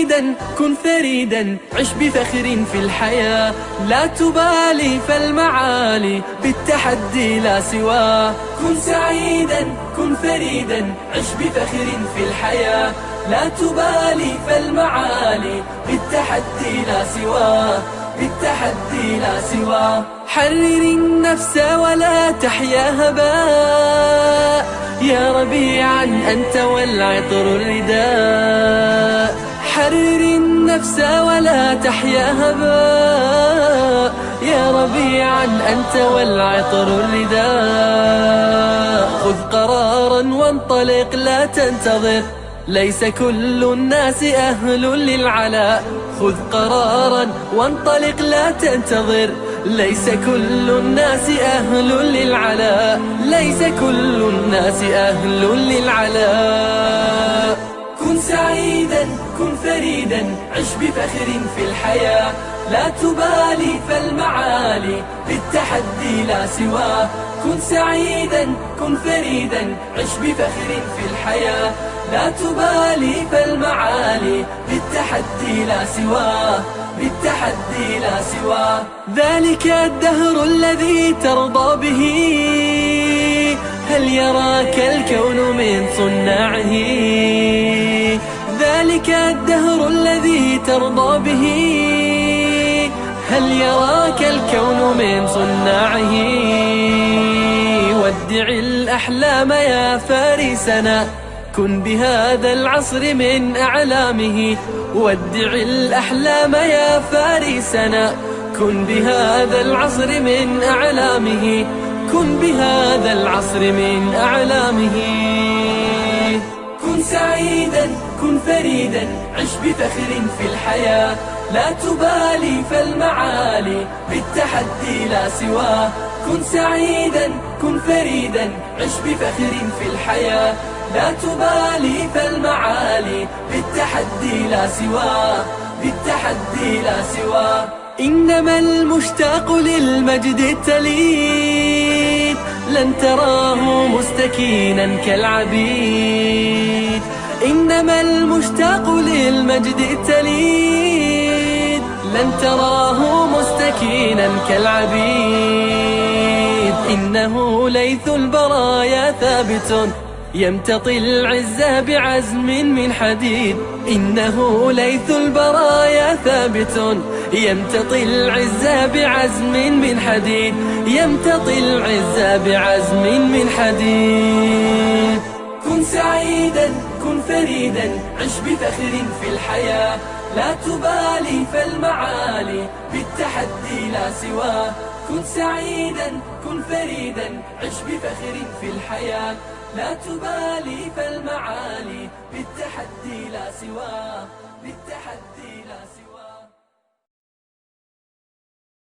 سعيدا كن فريدا عش بفخر في الحياة، لا تبالي فالمعالي بالتحدي لا سواه. كن سعيدا كن فريدا عش بفخر في الحياة، لا تبالي فالمعالي بالتحدي لا سواه، بالتحدي لا سواه. حرر النفس ولا تحيا هباء، يا ربيعا أنت والعطر الرداء. حرر النفس ولا تحيا هباء، يا ربيعا أنت والعطر الرداء. خذ قرارا وانطلق لا تنتظر، ليس كل الناس أهل للعلاء. خذ قرارا وانطلق لا تنتظر، ليس كل الناس أهل للعلاء، ليس كل الناس أهل للعلاء. كن سعيدا كن فريدا عش بفخر في الحياة، لا تبالي فالمعالي بالتحدي لا سواه. كن سعيدا كن فريدا عش بفخر في الحياة، لا تبالي فالمعالي بالتحدي لا سواه، بالتحدي لا سواه. ذلك الدهر الذي ترضى به، هل يراك الكون من صناعه؟ ذلك الدهر الذي ترضى به، هل يراك الكون من صناعه؟ ودع الأحلام يا فارسنا، كن بهذا العصر من أعلامه. ودع الأحلام يا فارسنا، كن بهذا العصر من أعلامه، كن بهذا العصر من أعلامه. كن سعيدا كن فريدا عش بفخر في الحياة، لا تبالي فالمعالي بالتحدي لا سواه. كن سعيدا كن فريدا عش بفخر في الحياة، لا تبالي فالمعالي بالتحدي لا سواه، بالتحدي لا سواه. إنما المشتاق للمجد التليد لن تراه مستكينا كالعبيد. إنما المشتاق للمجد التليد لن تراه مستكينا كالعبيد. إنه ليث البرايا ثابت يمتطي العز بعزم من حديد. إنه ليث البرايا ثابت يمتطي العز بعزم من حديد، يمتطي العز بعزم من حديد. كن سعيدا كن فريدا عش بفخر في الحياة، لا تبالي فالمعالي بالتحدي لا سواه. كن سعيدا كن فريدا عش بفخر في الحياة، لا تبالي فالمعالي بالتحدي لا سواه، بالتحدي